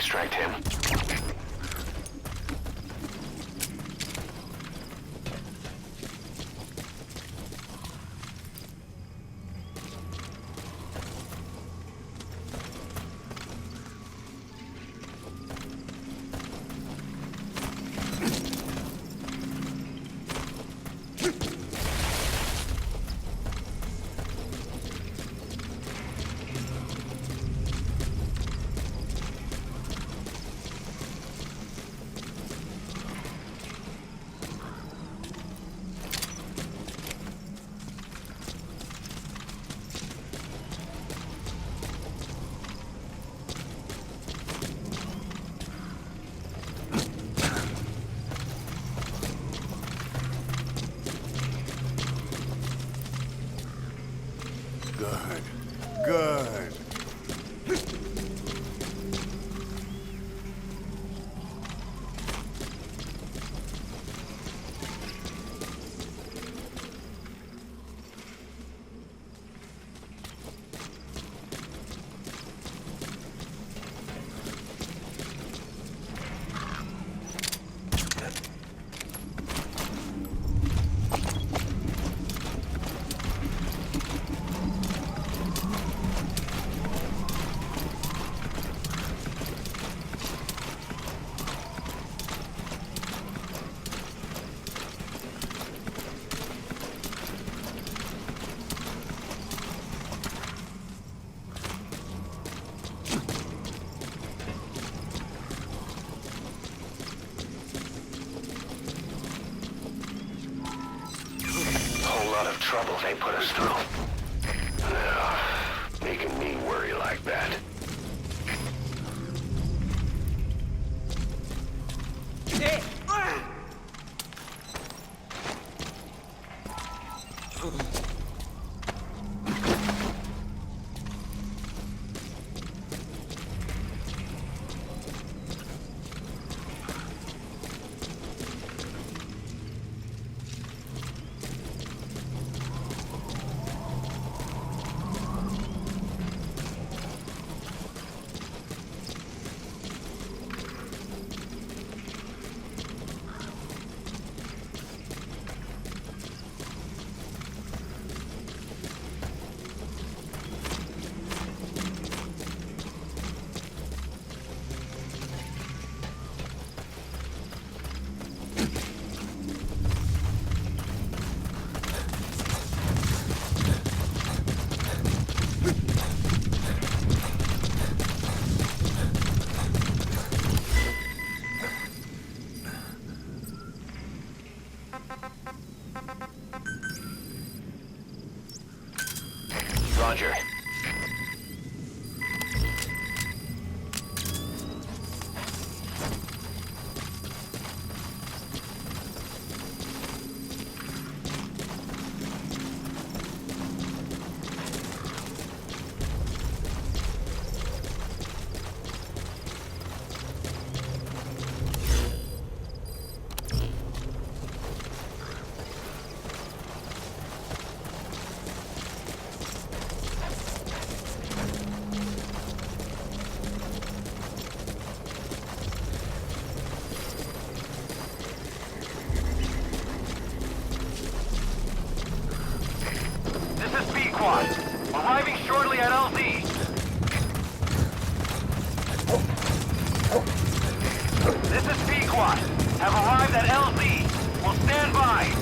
distract him. Good. Good. Trouble they put us through. Making me worry like that. Roger. Arriving shortly at LZ. This is Pequot. Have arrived at LZ. Will stand by.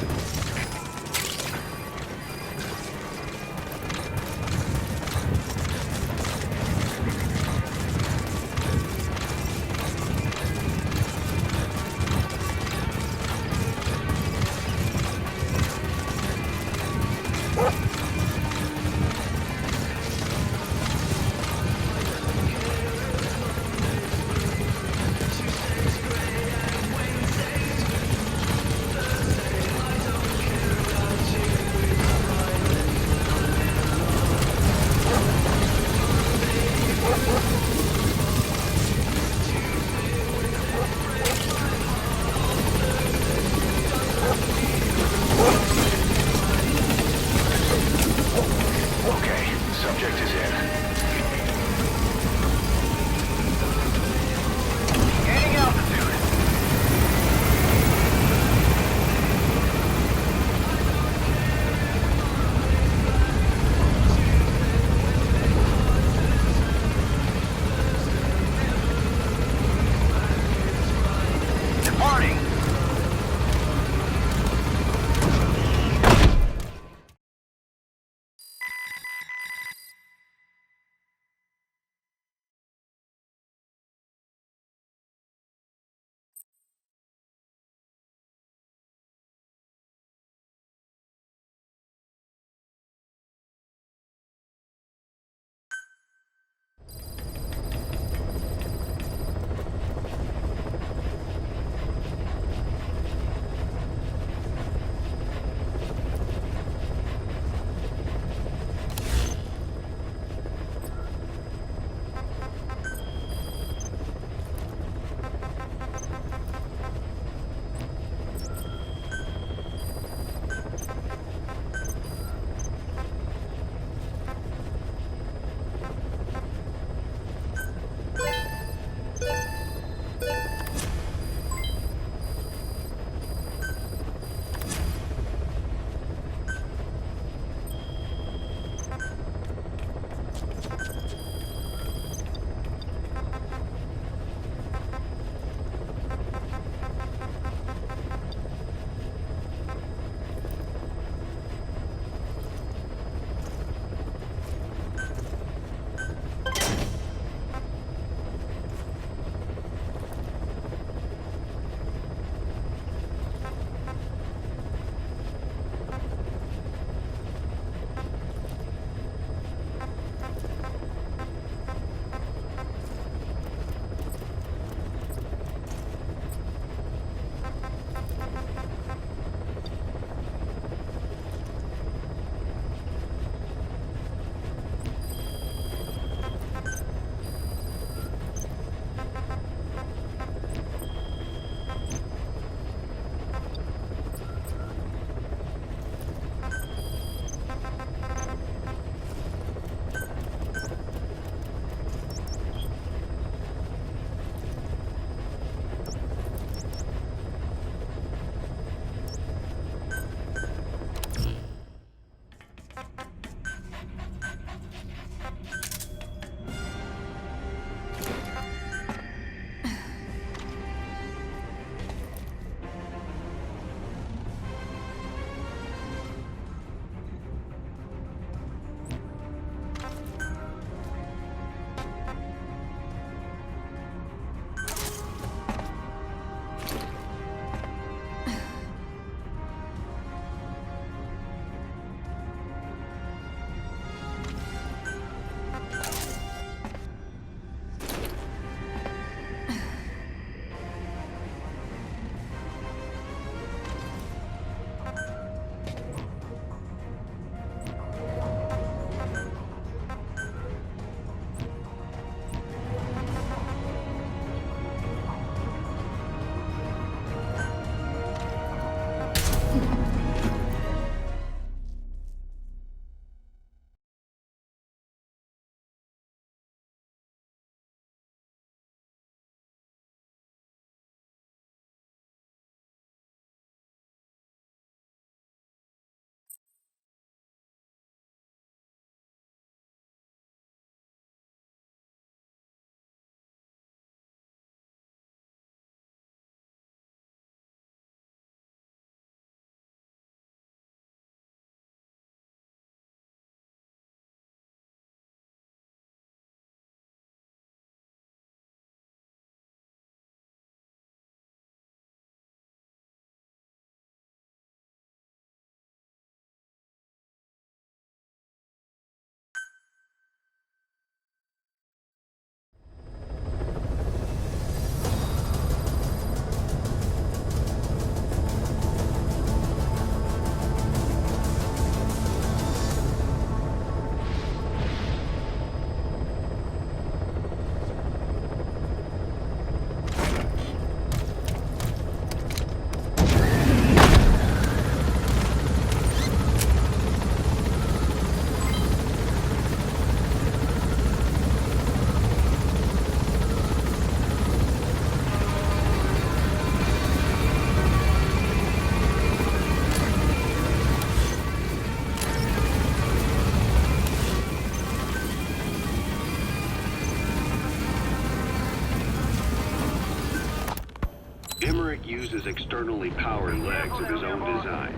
Emmerich uses externally powered legs of his own design.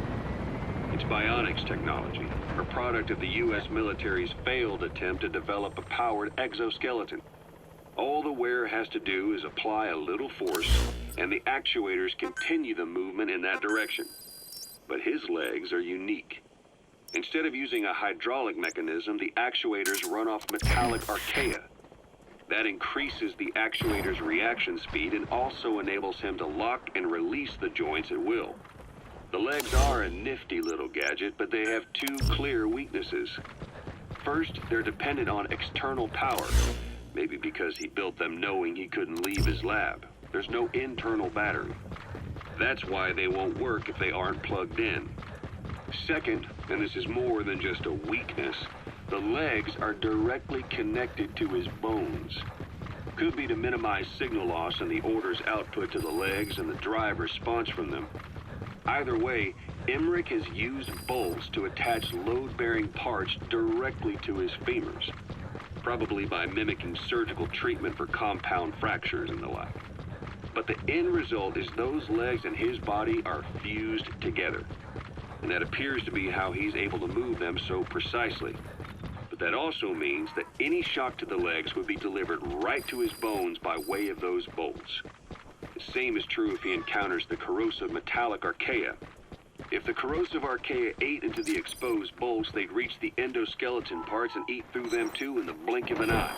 It's bionics technology, a product of the U.S. military's failed attempt to develop a powered exoskeleton. All the wearer has to do is apply a little force, and the actuators continue the movement in that direction. But his legs are unique. Instead of using a hydraulic mechanism, the actuators run off metallic archaea. That increases the actuator's reaction speed and also enables him to lock and release the joints at will. The legs are a nifty little gadget, but they have two clear weaknesses. First, they're dependent on external power, maybe because he built them knowing he couldn't leave his lab. There's no internal battery. That's why they won't work if they aren't plugged in. Second, and this is more than just a weakness, the legs are directly connected to his bones. Could be to minimize signal loss and the order's output to the legs and the drive response from them. Either way, Emmerich has used bolts to attach load-bearing parts directly to his femurs, probably by mimicking surgical treatment for compound fractures and the like. But the end result is those legs and his body are fused together, and that appears to be how he's able to move them so precisely. But that also means that any shock to the legs would be delivered right to his bones by way of those bolts. The same is true if he encounters the corrosive metallic archaea. If the corrosive archaea ate into the exposed bolts, they'd reach the endoskeleton parts and eat through them too in the blink of an eye.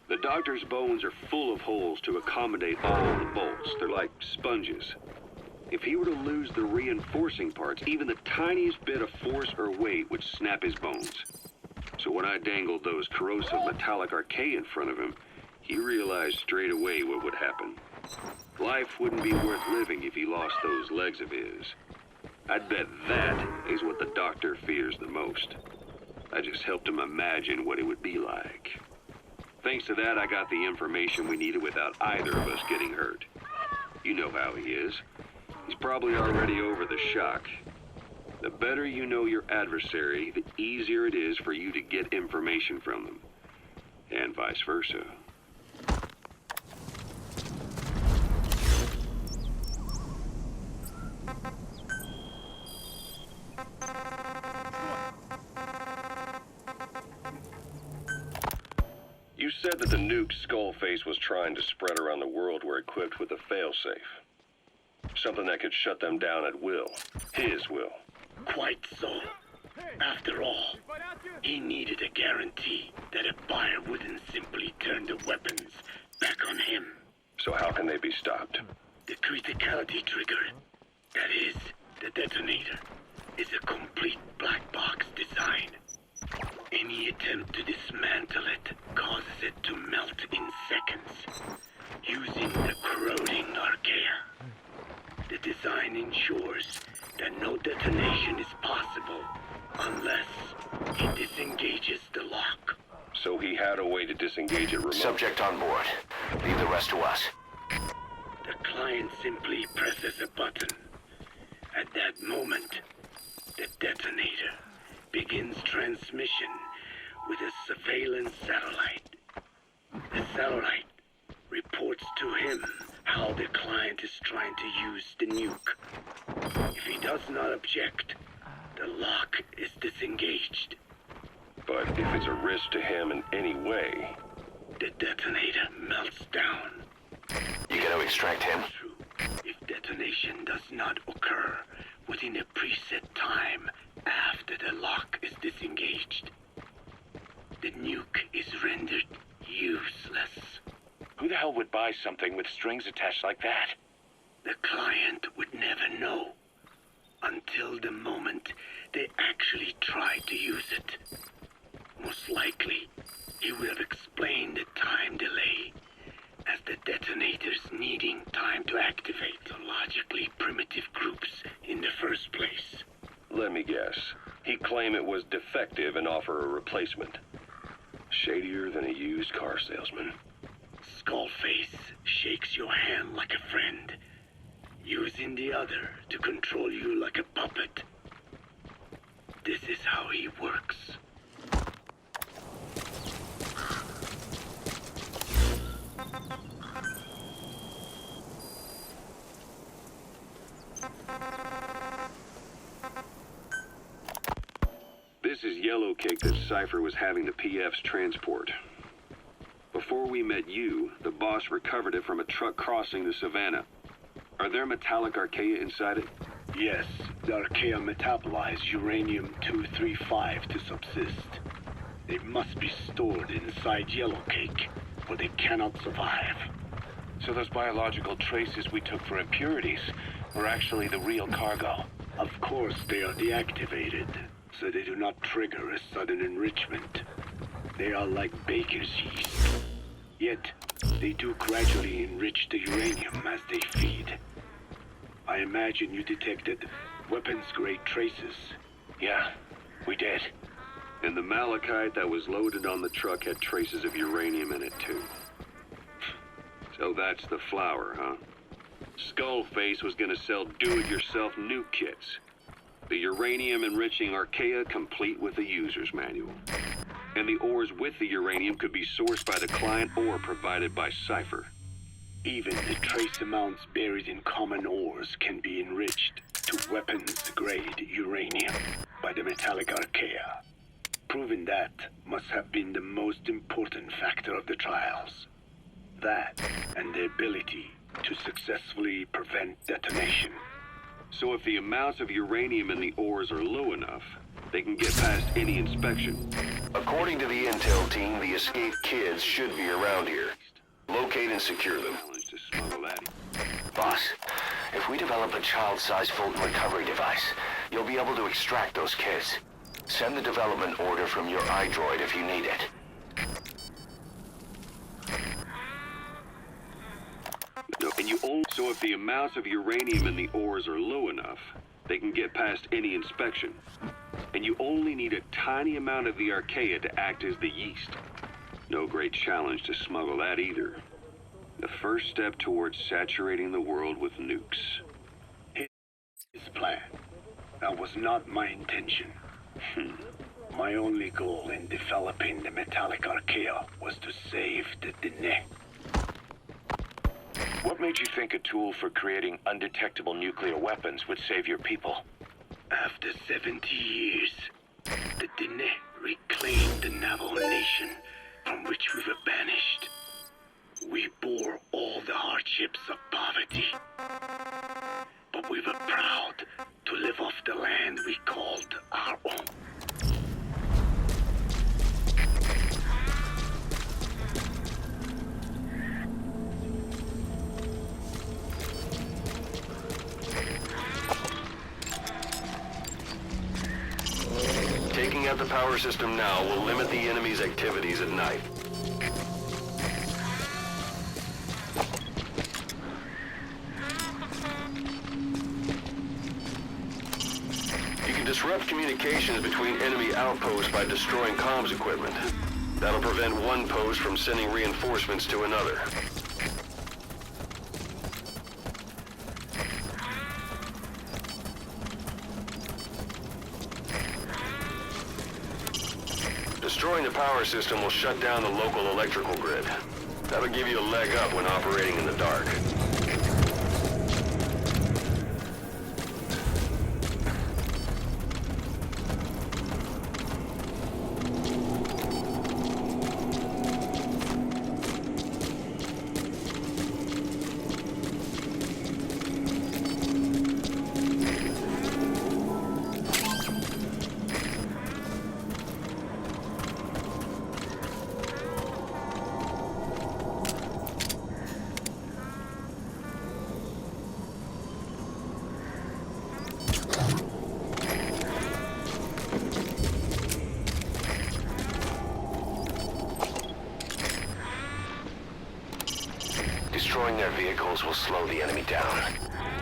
The doctor's bones are full of holes to accommodate all the bolts. They're like sponges. If he were to lose the reinforcing parts, even the tiniest bit of force or weight would snap his bones. So when I dangled those corrosive metallic archaea in front of him, he realized straight away what would happen. Life wouldn't be worth living if he lost those legs of his. I'd bet that is what the doctor fears the most. I just helped him imagine what it would be like. Thanks to that, I got the information we needed without either of us getting hurt. You know how he is. He's probably already over the shock. The better you know your adversary, the easier it is for you to get information from them. And vice versa. You said that the nuke Skullface was trying to spread around the world were equipped with a failsafe. Something that could shut them down at will. His will. Quite so. After all, he needed a guarantee that a buyer wouldn't simply turn the weapons back on him. So how can they be stopped? The criticality trigger, that is, the detonator, is a complete black box design. Any attempt to dismantle it causes it to melt in seconds, using the corroding archaea. The design ensures that no detonation is possible unless he disengages the lock. So he had a way to disengage it remotely. Subject on board. Leave the rest to us. The client simply presses a button. At that moment, the detonator begins transmission with a surveillance satellite. The satellite reports to him how the client is trying to use the nuke. If he does not object, the lock is disengaged. But if it's a risk to him in any way... The detonator melts down. You gotta extract him. True. If detonation does not occur within a preset time after the lock is disengaged, the nuke is rendered useless. Who the hell would buy something with strings attached like that? The client would never know until the moment they actually try to use it. Most likely, he would have explained the time delay as the detonators needing time to activate the logically primitive groups in the first place. Let me guess. He'd claim it was defective and offer a replacement. Shadier than a used car salesman. Skullface shakes your hand like a friend, using the other to control you like a puppet. This is how he works. yellow cake that Cypher was having the PFs transport. Before we met you, the boss recovered it from a truck crossing the savannah. Are there metallic archaea inside it? Yes, the archaea metabolize uranium-235 to subsist. They must be stored inside yellow cake, or they cannot survive. So those biological traces we took for impurities were actually the real cargo. Of course, they are deactivated, so they do not trigger a sudden enrichment. They are like baker's yeast. Yet, they do gradually enrich the uranium as they feed. I imagine you detected weapons-grade traces. Yeah, we did. And the malachite that was loaded on the truck had traces of uranium in it, too. So that's the flower, huh? Skullface was gonna sell do-it-yourself nuke kits. The uranium-enriching archaea complete with the user's manual. And the ores with the uranium could be sourced by the client or provided by Cypher. Even the trace amounts buried in common ores can be enriched to weapons-grade uranium by the metallic archaea. Proving that must have been the most important factor of the trials. That and the ability to successfully prevent detonation. So if the amounts of uranium in the ores are low enough, they can get past any inspection. According to the intel team, the escaped kids should be around here. Locate and secure them. Challenge to smuggle that. Boss, if we develop a child-sized Fulton recovery device, you'll be able to extract those kids. Send the development order from your iDroid if you need it. No, and you only, so if the amounts of uranium in the ores are low enough, they can get past any inspection. And you only need a tiny amount of the archaea to act as the yeast. No great challenge to smuggle that either. The first step towards saturating the world with nukes. His plan. That was not my intention. My only goal in developing the metallic archaea was to save the Dene. What made you think a tool for creating undetectable nuclear weapons would save your people? After 70 years, the Dene reclaimed the Navajo nation from which we were banished. We bore all the hardships of poverty, but we were proud to live off the land we called our own. Taking out the power system now will limit the enemy's activities at night. You can disrupt communications between enemy outposts by destroying comms equipment. That'll prevent one post from sending reinforcements to another. Destroying the power system will shut down the local electrical grid. That'll give you a leg up when operating in the dark. Destroying their vehicles will slow the enemy down,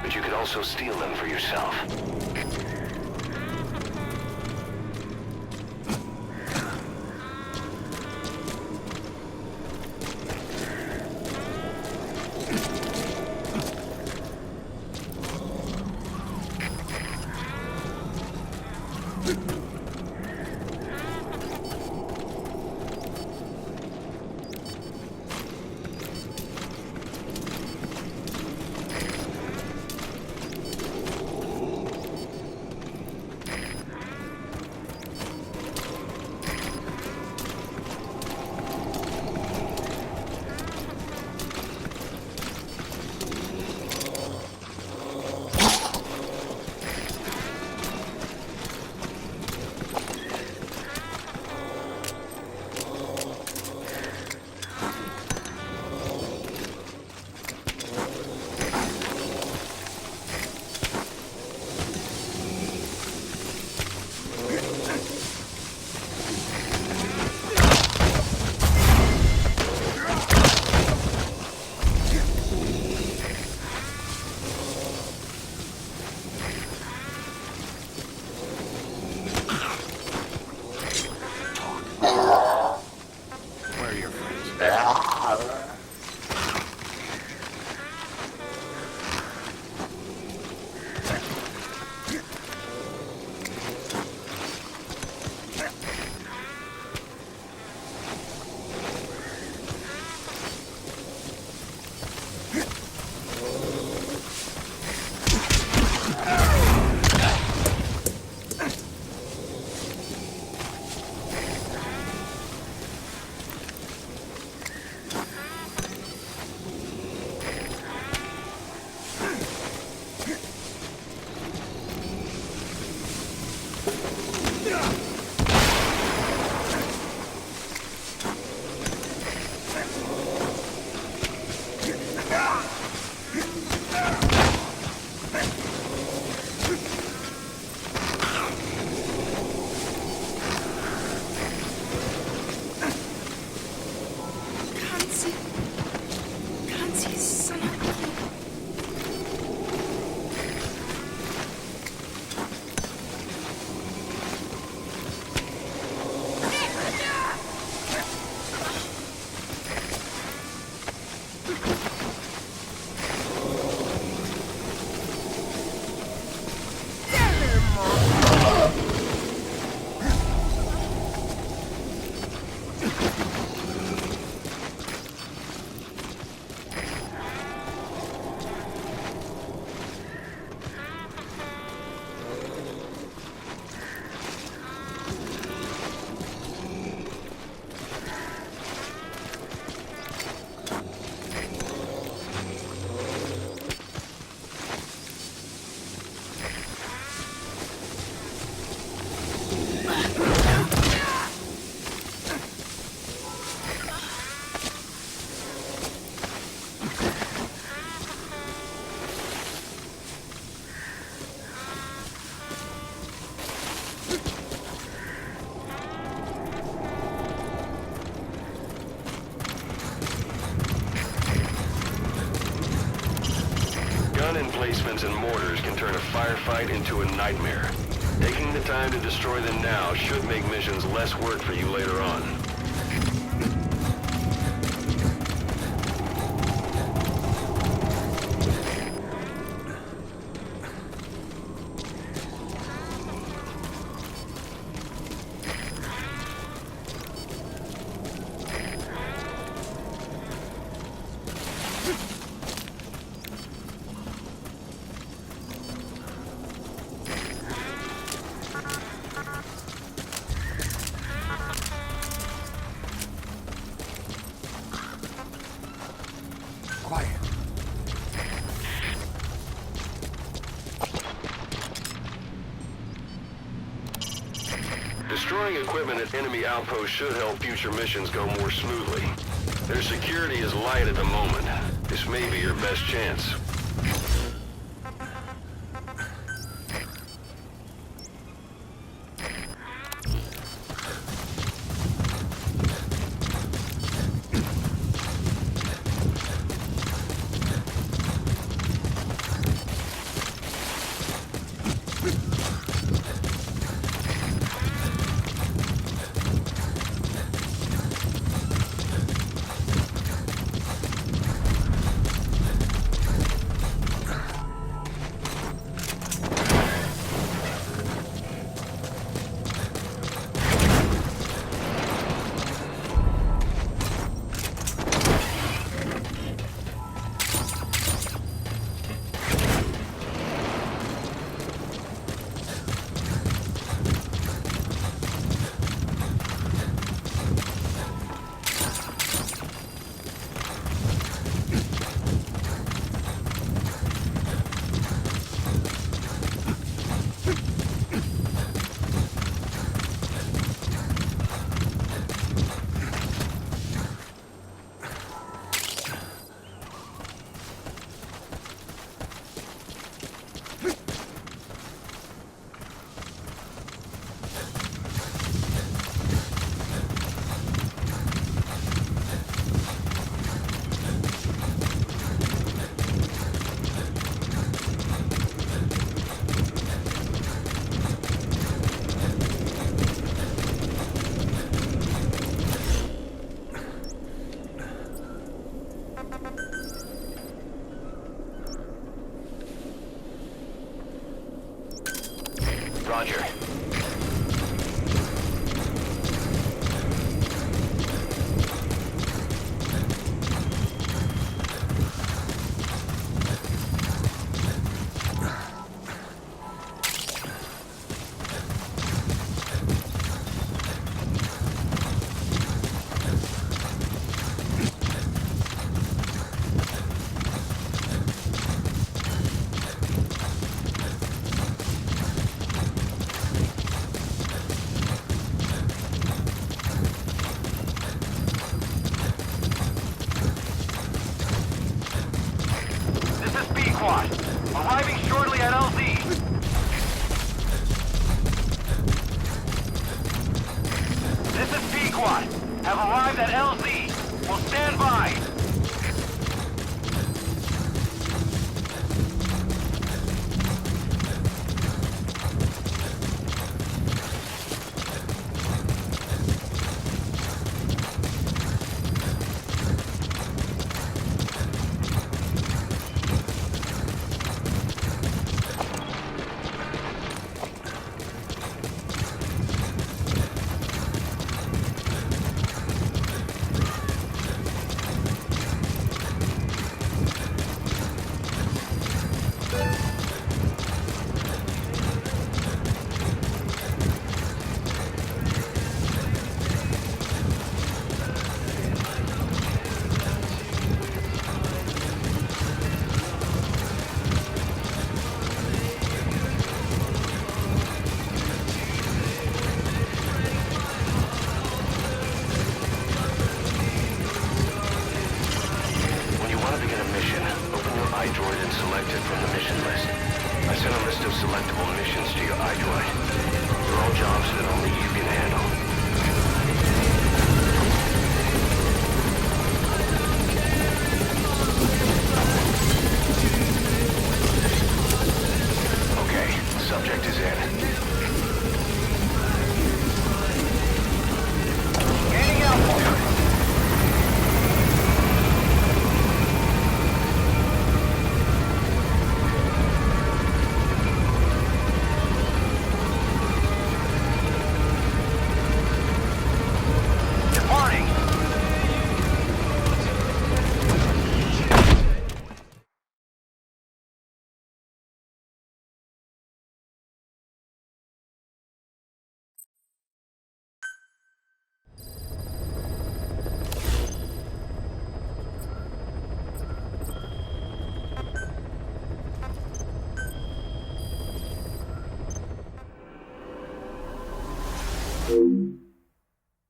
but you could also steal them for yourself. to your friends. Gun emplacements and mortars can turn a firefight into a nightmare. Taking the time to destroy them now should make missions less work for you later on. Quiet. Destroying equipment at enemy outposts should help future missions go more smoothly. Their security is light at the moment. This may be your best chance. selected from the mission list. I sent a list of selectable missions to your iDroid. They're all jobs that only you